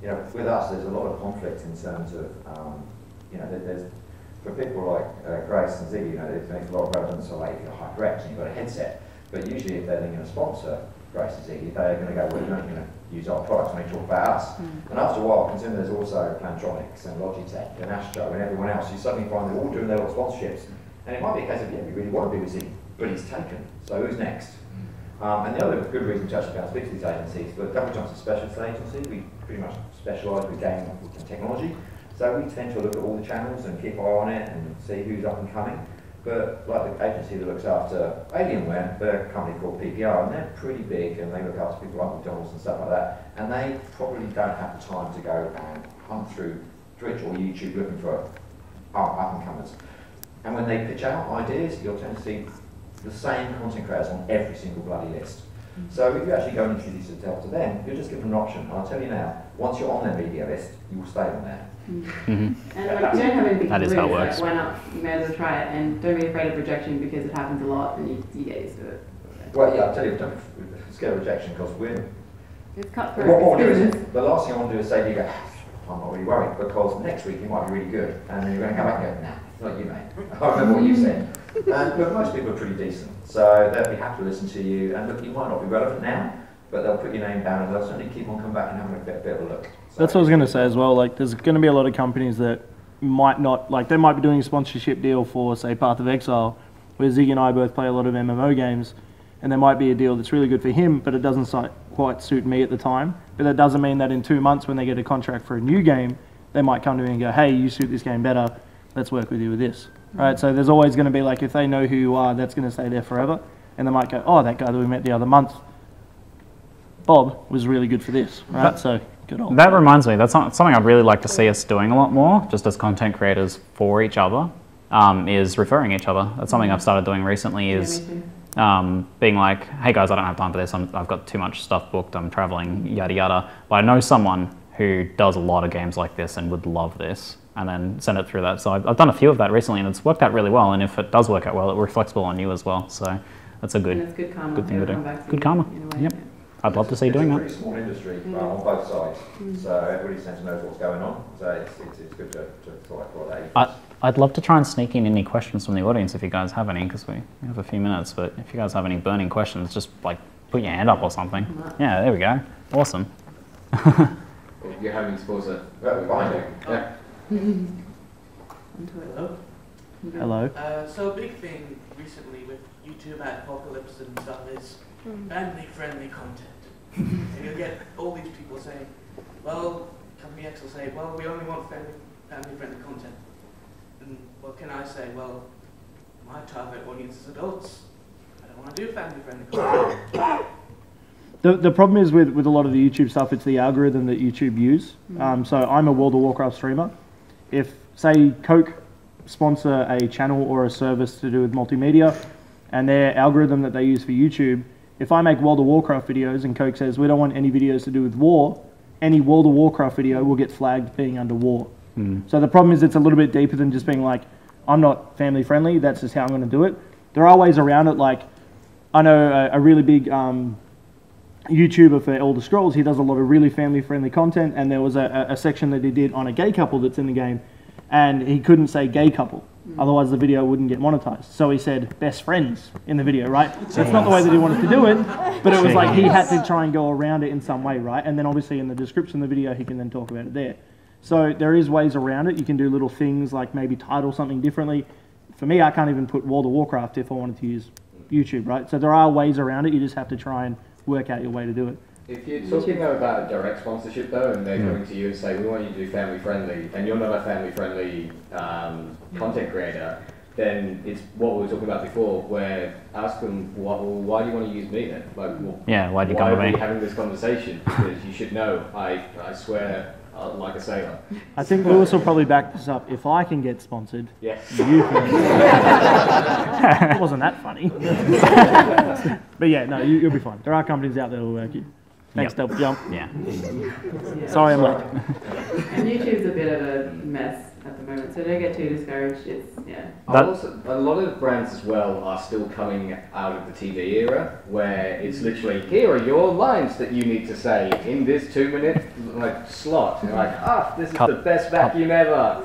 you know, with us, there's a lot of conflict in terms of, you know, there's for people like Grace and Ziggy, you know, it makes a lot of relevance. So like, if you're HyperX and you've got a headset, but usually if they're going to sponsor Grace and Ziggy, they're going to go, well, you're not going to use our products when they talk about us. And after a while, considering there's also Plantronics and Logitech and Astro and everyone else, you suddenly find they're all doing their little sponsorships. And it might be a case of, yeah, we really want to be with Ziggy, but he's taken. So who's next? And the other good reason to actually go and speak to these agencies, but DoubleJump's a specialist agency. We pretty much specialise with gaming and technology. So we tend to look at all the channels and keep an eye on it and see who's up and coming. But like the agency that looks after Alienware, they're a company called PPR, and they're pretty big, and they look after people like McDonald's and stuff like that. And they probably don't have the time to go and hunt through Twitch or YouTube looking for up and comers. And when they pitch out ideas, you'll tend to see the same content creators on every single bloody list. So if you actually go and introduce yourself to them, you'll just give them an option. And I'll tell you now, once you're on their media list, you will stay on there. And like, you don't have anything That to is lose, how it works. like, why not? You may as well try it, and don't be afraid of rejection because it happens a lot, and you get used to it. Well, yeah, I'll tell you, don't scare rejection because It's cutthroat. what we'll do It's is, the last thing I want to do is say to you, go, I'm not really worried because next week you might be really good, and then you're going to come back and go, nah, not you, mate. I remember what you said. And look, most people are pretty decent, so they'll be happy to listen to you. And look, you might not be relevant now, but they'll put your name down and they'll certainly keep on coming back and having a bit of a look. So That's what I was going to say as well. Like, there's going to be a lot of companies that might not, like, they might be doing a sponsorship deal for, say, Path of Exile, where Ziggy and I both play a lot of MMO games, and there might be a deal that's really good for him, but it doesn't quite suit me at the time. But that doesn't mean that in 2 months, when they get a contract for a new game, they might come to me and go, hey, you suit this game better, let's work with you with this. Right? So there's always going to be, like, if they know who you are, that's going to stay there forever. And they might go, oh, that guy that we met the other month, Bob, was really good for this. Right? So good on. That reminds me, that's something I'd really like to see us doing a lot more, just as content creators for each other, is referring each other. That's something I've started doing recently, is being like, hey guys, I don't have time for this, I've got too much stuff booked, I'm traveling, yada yada. But I know someone who does a lot of games like this and would love this, and then send it through that. So I've done a few of that recently, and it's worked out really well. And if it does work out well, it reflects well on you as well. So that's a good thing to do. Good karma. Yep. I'd love to see doing that. It's a pretty small industry on both sides, so everybody tends to know what's going on. So it's good to sort of that. I'd love to try and sneak in any questions from the audience if you guys have any, because we have a few minutes. But if you guys have any burning questions, just like put your hand up or something. Yeah, there we go. Awesome. You're having exposure. Behind you. Yeah. Hello. Hello. So a big thing recently with YouTube apocalypse and stuff is family-friendly content. And you'll get all these people saying, well, Company X will say, well, we only want family-friendly content. And what can I say? Well, my target audience is adults. I don't want to do family-friendly content. The problem is with a lot of the YouTube stuff, it's the algorithm that YouTube use. So I'm a World of Warcraft streamer. If, say, Coke sponsor a channel or a service to do with multimedia, and their algorithm that they use for YouTube, if I make World of Warcraft videos and Coke says we don't want any videos to do with war, any World of Warcraft video will get flagged being under war. So the problem is it's a little bit deeper than just being like, I'm not family friendly, that's just how I'm going to do it. There are ways around it. Like, I know a really big YouTuber for Elder Scrolls, he does a lot of really family friendly content, and there was a section that he did on a gay couple that's in the game, and he couldn't say gay couple, otherwise the video wouldn't get monetized. So he said best friends in the video, right? So it's not the way that he wanted to do it, but it was like he had to try and go around it in some way, right? And then obviously in the description of the video, he can then talk about it there. So there is ways around it. You can do little things like maybe title something differently. For me, I can't even put World of Warcraft if I wanted to use YouTube, right? So there are ways around it. You just have to try and work out your way to do it. If you're talking about a direct sponsorship though, and they're coming to you and say, we want you to do family friendly, and you're not a family friendly content creator, then it's what we were talking about before, where ask them, why do you want to use me then? Like, well, yeah, why do you why come are to we me? having this conversation? Because you should know, I swear like a sailor. I think Lewis will probably back this up. If I can get sponsored, Yes. you can. It wasn't that funny. But yeah, no, you'll be fine. There are companies out there who will work you. Thanks, DoubleJump. Yeah. Sorry I'm late. And YouTube's a bit of a mess at the moment, so don't get too discouraged. It's, yeah. Also, a lot of brands as well are still coming out of the TV era, where it's literally, here are your lines that you need to say in this 2-minute slot. You're like, this is the best vacuum ever.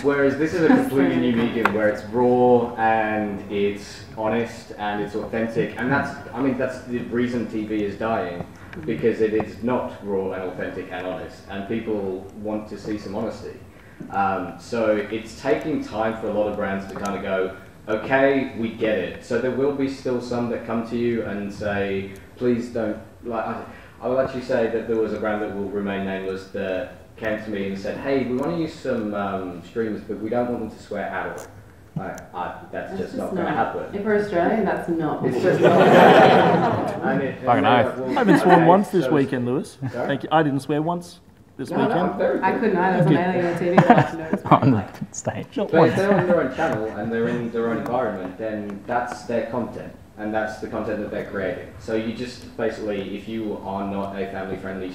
Whereas this is a completely new medium where it's raw and it's honest and it's authentic, and that's the reason TV is dying, because it is not raw and authentic and honest, and people want to see some honesty. So it's taking time for a lot of brands to kind of go, okay, we get it. So there will be still some that come to you and say, please don't, I will actually say that there was a brand that will remain nameless that came to me and said, hey, we want to use some streamers, but we don't want them to swear at all. That's just not going to happen. If we're Australian, that's not. It's just not. Fucking oath. I haven't sworn once this weekend, Lewis. Thank you. I didn't swear once this weekend. I couldn't either. There's an alien on TV that I have to notice. On the stage. But if they're on their own channel and they're in their own environment, then that's their content, and that's the content that they're creating. So you just basically, if you are not a family-friendly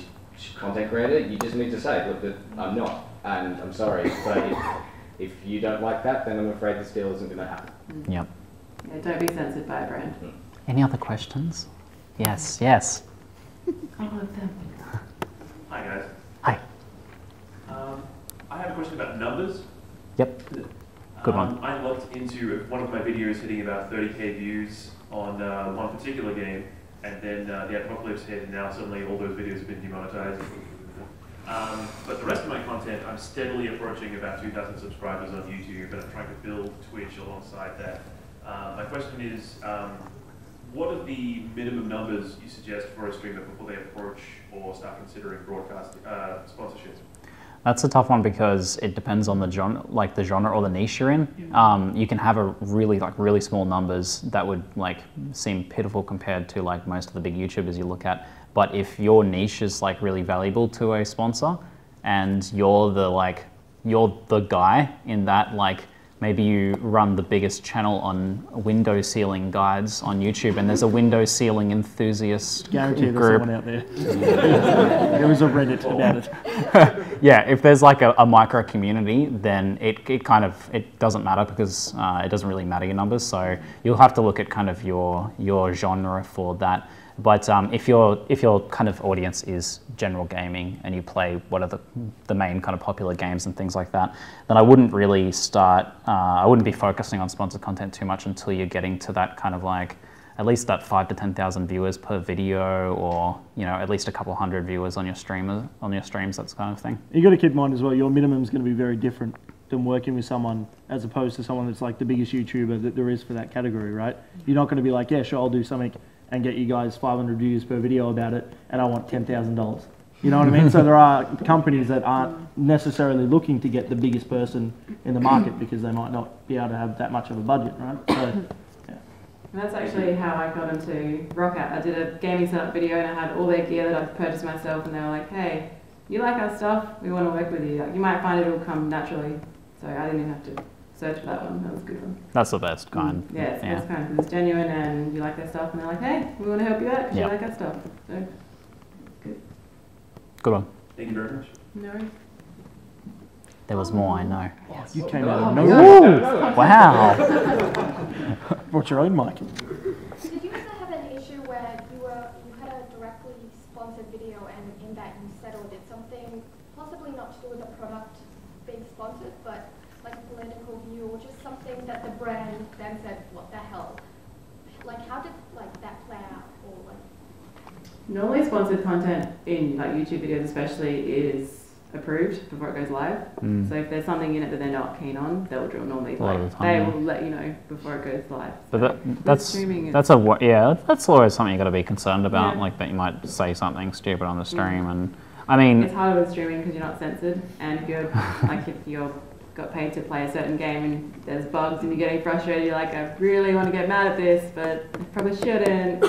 content creator, you just need to say, look, I'm not, and I'm sorry, but if you don't like that, then I'm afraid this deal isn't going to happen. Yep. Yeah, don't be censored by a brand. Any other questions? Yes, yes. All of them. Hi guys. Hi. I have a question about numbers. Yep. Good one. I looked into one of my videos hitting about 30k views on one particular game, and then the apocalypse hit, and now suddenly all those videos have been demonetized. But the rest of my content, I'm steadily approaching about 2,000 subscribers on YouTube, and I'm trying to build Twitch alongside that. My question is, what are the minimum numbers you suggest for a streamer before they approach or start considering broadcast sponsorships? That's a tough one because it depends on the genre, the genre or the niche you're in. You can have a really small numbers that would seem pitiful compared to most of the big YouTubers you look at. But if your niche is really valuable to a sponsor, and you're the guy in that, maybe you run the biggest channel on window sealing guides on YouTube, and there's a window sealing enthusiast Guarantee group. there's someone out there. There was a Reddit about it. Yeah, if there's a micro community, then it doesn't matter because it doesn't really matter your numbers. So you'll have to look at kind of your genre for that. But if your kind of audience is general gaming and you play what are the main kind of popular games and things like that, then I wouldn't really start. I wouldn't be focusing on sponsored content too much until you're getting to that kind of at least that 5,000 to 10,000 viewers per video, or at least a couple hundred viewers on your streams, that kind of thing. You got to keep in mind as well, your minimum is going to be very different than working with someone as opposed to someone that's the biggest YouTuber that there is for that category, right? You're not going to be yeah, sure, I'll do something and get you guys 500 views per video about it, and I want $10,000. You know what I mean? So there are companies that aren't necessarily looking to get the biggest person in the market because they might not be able to have that much of a budget, right? So, yeah. And that's actually how I got into Roccat. I did a gaming setup video and I had all their gear that I've purchased myself, and they were like, hey, you like our stuff? We want to work with you. You might find it will come naturally. So I didn't even have to search for that one. That was a good one. That's the best kind. Yeah, it's the best kind. It's genuine and you like their stuff, and they're like, hey, we want to help you out because you like our stuff. So, good. Good one. Thank you very much. No worries. There was more, I know. You came out of nowhere. Wow. Brought your own mic. Did you ever have an issue where you had a directly sponsored video, and in that you settled it something possibly not to do with the product being sponsored, but a political view or just something that the brand then said, what the hell? How did that play out? Or Normally sponsored content in YouTube videos especially is approved before it goes live. So if there's something in it that they're not keen on, they'll normally A lot of the they time, will let you know before it goes live. But that's streaming is- that's always something you got to be concerned about, like that you might say something stupid on the stream, and I mean it's harder with streaming because you're not censored, and if you're like if you're got paid to play a certain game and there's bugs and you're getting frustrated, you're like, I really want to get mad at this, but I probably shouldn't.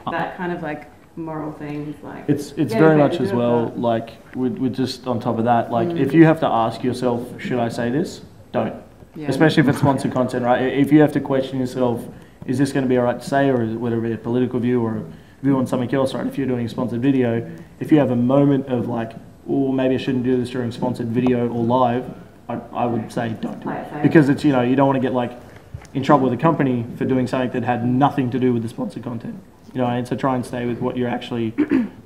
That kind of like moral things, like it's very much as well, like with just on top of that, like if you have to ask yourself, should I say this? Don't. Yeah. Especially if it's sponsored content, right? If you have to question yourself, is this going to be alright to say, or is it, whether it be a political view or a view on something else, right? If you're doing a sponsored video, if you have a moment of like, oh, maybe I shouldn't do this during sponsored video or live, I would say don't do it. Because it's, you know, you don't want to get like in trouble with the company for doing something that had nothing to do with the sponsored content. You know, and so try and stay with what you're actually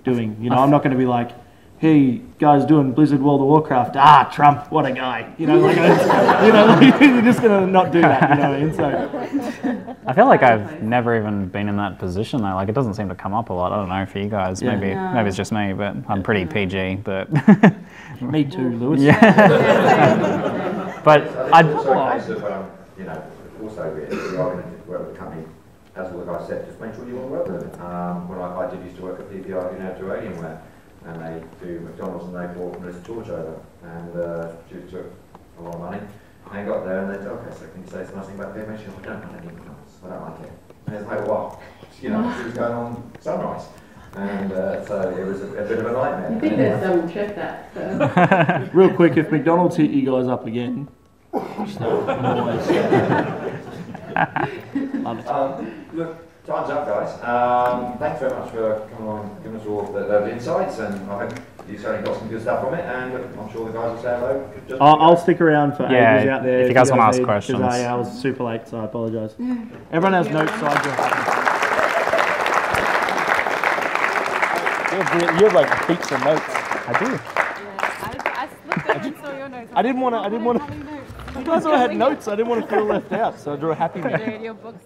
doing. You know, I'm not going to be like, hey, guys doing Blizzard World of Warcraft, Trump, what a guy. You know, like, you're just going to not do that, you know what I mean? So I feel like I've never even been in that position though. Like it doesn't seem to come up a lot. I don't know for you guys. Yeah. Maybe it's just me, but I'm pretty PG. But me too, Lewis. Yeah. But I'd also a case of you know, also if you are going to work with the company, as all the guys said, just make sure you want to work with them. When I did used to work at PPI, you know, to Alienware, and they do McDonald's and they bought Melissa George over, and she took a lot of money. And got there and they said, okay, so can you say something about the image? I don't want any McDonald's, I don't like it. And it's like, well, you know, she was going on Sunrise. And so it was a bit of a nightmare. You think they'd double check that? So. Real quick, if McDonald's hit you guys up again, just always. Look, time's up, guys. Thanks very much for coming on and giving us all those insights, and I hope you certainly got some good stuff from it, and I'm sure the guys will say hello. I'll stick around for ages out there. If you guys want to ask questions. I was super late, so I apologise. Everyone has notes, so I just... You have like heaps of notes. I do. I looked over and saw your notes. I didn't want to. You guys all had notes. I didn't want to feel left out, so I drew a happy man. Your books.